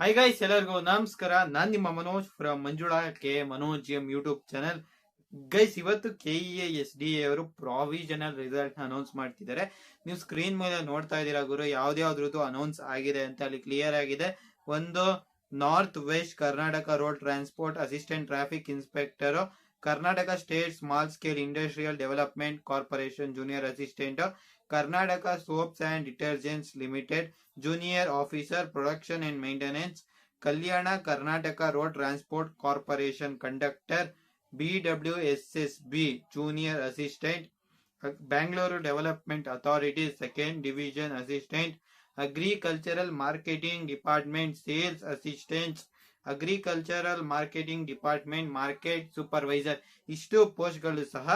High guys, ಎಲ್ಲರಿಗೂ ನಮಸ್ಕಾರ. ನಾನ್ ನಿಮ್ಮ Manoj from Manjula K Manoj M YouTube channel. Guys, ಇವತ್ತು KEA-SDA ಅವರು ಪ್ರಾವಿಷನಲ್ ರಿಸಲ್ಟ್ ಅನೌನ್ಸ್ ಮಾಡ್ತಿದ್ದಾರೆ. ನೀವು ಸ್ಕ್ರೀನ್ ಮೇಲೆ ನೋಡ್ತಾ ಇದ್ದೀರಾ ಗುರು, ಯಾವ್ದ್ಯಾವ್ದ್ರದ್ದು ಅನೌನ್ಸ್ ಆಗಿದೆ ಅಂತ ಅಲ್ಲಿ ಕ್ಲಿಯರ್ ಆಗಿದೆ. ಒಂದು north west Karnataka road transport assistant traffic inspector, Karnataka state small scale industrial development corporation junior assistant, Karnataka soaps and detergents limited junior officer production and maintenance, Kalyana Karnataka road transport corporation conductor, BWSSB junior assistant, Bangalore development authority second division assistant, agricultural marketing department sales assistants, agricultural marketing department market supervisor. ಇಷ್ಟು ಪೋಸ್ಟ್ಗಳು ಸಹ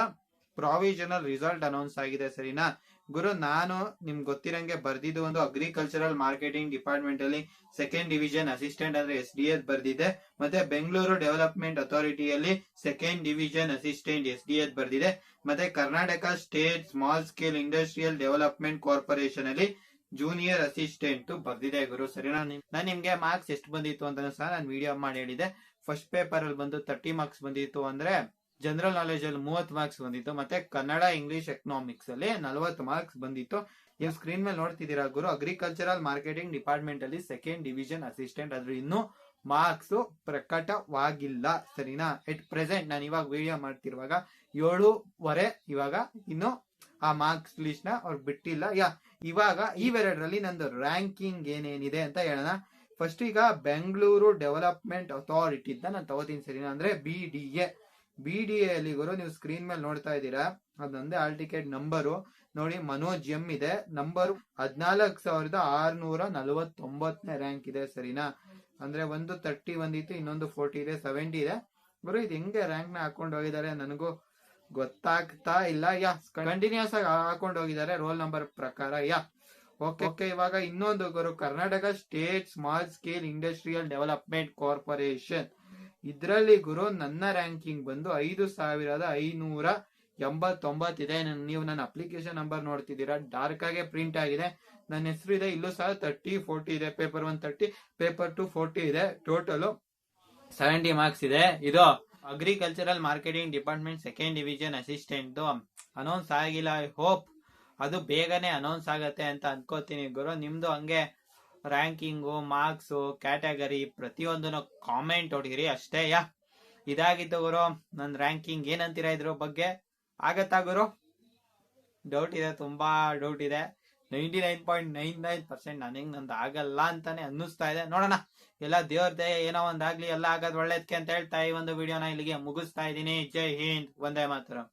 provisional result announce ಆಗಿದೆ. ಸರಿನಾ ಗುರು, ನಾನು ನಿಮ್ಗೆ ಗೊತ್ತಿರಂಗೆ ಬರ್ದಿದ್ದು ಒಂದು ಅಗ್ರಿಕಲ್ಚರಲ್ ಮಾರ್ಕೆಟಿಂಗ್ ಡಿಪಾರ್ಟ್ಮೆಂಟ್ ಅಲ್ಲಿ ಸೆಕೆಂಡ್ ಡಿವಿಷನ್ ಅಸಿಸ್ಟೆಂಟ್ ಅಂದ್ರೆ SDS ಬರ್ದಿದೆ. ಮತ್ತೆ ಬೆಂಗಳೂರು ಡೆವಲಪ್ಮೆಂಟ್ ಅಥಾರಿಟಿಯಲ್ಲಿ ಸೆಕೆಂಡ್ ಡಿವಿಷನ್ ಅಸಿಸ್ಟೆಂಟ್ SDS ಬರ್ದಿದೆ. ಮತ್ತೆ Karnataka state small scale industrial development corporation ಅಲ್ಲಿ ಜೂನಿಯರ್ ಅಸಿಸ್ಟೆಂಟ್ ಬರ್ದಿದೆ ಗುರು. ಸರಿನಾ, ನಾನು ನಿಮ್ಗೆ ಮಾರ್ಕ್ಸ್ ಎಷ್ಟು ಬಂದಿತ್ತು ಅಂತ ಸಹ ನಾನು ವಿಡಿಯೋ ಮಾಡಿ ಹೇಳಿದೆ. ಫಸ್ಟ್ ಪೇಪರ್ ಅಲ್ಲಿ ಬಂದು 30 ಮಾರ್ಕ್ಸ್ ಬಂದಿತ್ತು, ಅಂದ್ರೆ ಜನರಲ್ ನಾಲೆಜ್ ಅಲ್ಲಿ 30 ಮಾರ್ಕ್ಸ್ ಬಂದಿತ್ತು. ಮತ್ತೆ ಕನ್ನಡ ಇಂಗ್ಲಿಷ್ ಎಕನಾಮಿಕ್ಸ್ ಅಲ್ಲಿ 40 ಮಾರ್ಕ್ಸ್ ಬಂದಿತ್ತು. ನೀವು ಸ್ಕ್ರೀನ್ ಮೇಲೆ ನೋಡ್ತಿದ್ದೀರಾ ಗುರು, ಅಗ್ರಿಕಲ್ಚರಲ್ ಮಾರ್ಕೆಟಿಂಗ್ ಡಿಪಾರ್ಟ್ಮೆಂಟ್ ಅಲ್ಲಿ ಸೆಕೆಂಡ್ ಡಿವಿಷನ್ ಅಸಿಸ್ಟೆಂಟ್, ಆದ್ರೆ ಇನ್ನು ಮಾರ್ಕ್ಸ್ ಪ್ರಕಟವಾಗಿಲ್ಲ. ಸರಿನಾ, ಎಟ್ ಪ್ರೆಸೆಂಟ್ ನಾನು ಇವಾಗ ವಿಡಿಯೋ ಮಾಡ್ತಿರುವಾಗ 7:30 ಇವಾಗ ಇನ್ನು ಆ ಮಾರ್ಕ್ಸ್ ಲಿಸ್ಟ್ ನ ಅವ್ರು ಬಿಟ್ಟಿಲ್ಲ. ಇವಾಗ ಇವೆರಡರಲ್ಲಿ ನಂದು ರ್ಯಾಂಕಿಂಗ್ ಏನೇನಿದೆ ಅಂತ ಹೇಳೋಣ. ಫಸ್ಟ್ ಈಗ ಬೆಂಗಳೂರು ಡೆವಲಪ್ಮೆಂಟ್ ಅಥಾರಿಟಿ ಅಂತ ನಾನು ತಗೋತೀನಿ. ಸರಿನಾ, ಅಂದ್ರೆ BDA ಅಲ್ಲಿ ಗುರು, ನೀವು ಸ್ಕ್ರೀನ್ ಮೇಲೆ ನೋಡ್ತಾ ಇದ್ದೀರಾ, ಅದೊಂದೇ ಆಲ್ ಟಿಕೆಟ್ ನಂಬರು ನೋಡಿ, ಮನೋಜ್ ಎಂ ಇದೆ. ನಂಬರ್ 14,649ನೇ ರ್ಯಾಂಕ್ ಇದೆ. ಸರಿನಾ, ಅಂದ್ರೆ ಒಂದು 30 ಬಂದಿತ್ತು, ಇನ್ನೊಂದು 40 ಇದೆ, 70 ಇದೆ ಗುರು. ಇದು ಹೆಂಗೆ ರ್ಯಾಂಕ್ ನ ಹಾಕೊಂಡು ಹೋಗಿದ್ದಾರೆ ನನಗೂ ಗೊತ್ತಾಗ್ತಾ ಇಲ್ಲ. ಕಂಟಿನ್ಯೂಸ್ ಆಗಿ ಹಾಕೊಂಡು ಹೋಗಿದ್ದಾರೆ ರೋಲ್ ನಂಬರ್ ಪ್ರಕಾರ. ಓಕೆ, ಇವಾಗ ಇನ್ನೊಂದು ಗುರು, Karnataka state small scale industrial development corporation. ಇದ್ರಲ್ಲಿ ಗುರು ನನ್ನ ರ್ಯಾಂಕಿಂಗ್ ಬಂದು 5,589 ಇದೆ. ನೀವು ನನ್ನ ಅಪ್ಲಿಕೇಶನ್ ನಂಬರ್ ನೋಡ್ತಿದ್ದೀರಾ, ಡಾರ್ಕ್ ಆಗಿ ಪ್ರಿಂಟ್ ಆಗಿದೆ. ನನ್ನ ಹೆಸರು ಇದೆ, ಇಲ್ಲೂ ಸಹ 30-40 ಇದೆ. ಪೇಪರ್ 1 30, ಪೇಪರ್ 2 40 ಇದೆ. ಟೋಟಲ್ 70 ಮಾರ್ಕ್ಸ್ ಇದೆ. ಇದು agricultural marketing department second division assistant announce ಆಗಿಲ್ಲ. ಐ ಹೋಪ್ ಅದು ಬೇಗನೆ ಅನೌನ್ಸ್ ಆಗತ್ತೆ ಅಂತ ಅನ್ಕೋತೀನಿ ಗುರು. ನಿಮ್ದು ಹಂಗೆ ರ್ಯಾಂಕಿಂಗು, ಮಾರ್ಕ್ಸು, ಕ್ಯಾಟಗರಿ ಪ್ರತಿಯೊಂದನ್ನು ಕಾಮೆಂಟ್ ಹೊಡೀರಿ ಅಷ್ಟೇ. ಇದಾಗಿತ್ತು ಗುರು ನನ್ನ ರ್ಯಾಂಕಿಂಗ್. ಏನಂತೀರಾ ಇದ್ರ ಬಗ್ಗೆ? ಆಗತ್ತಾ ಗುರು? ಡೌಟ್ ಇದೆ, ತುಂಬಾ ಡೌಟ್ ಇದೆ. 99.99% ನನಗೆ ನಂದು ಆಗಲ್ಲ ಅಂತಾನೆ ಅನ್ನಿಸ್ತಾ ಇದೆ. ನೋಡೋಣ, ಎಲ್ಲ ದೇವ್ರದೇ, ಏನೋ ಒಂದಾಗ್ಲಿ, ಎಲ್ಲ ಆಗೋದು ಒಳ್ಳೇದಕ್ಕೆ ಅಂತ ಹೇಳ್ತಾ ಈ ಒಂದು ವಿಡಿಯೋನ ಇಲ್ಲಿಗೆ ಮುಗಿಸ್ತಾ ಇದ್ದೀನಿ. ಜೈ ಹಿಂದ್, ವಂದೇ ಮಾತರಂ.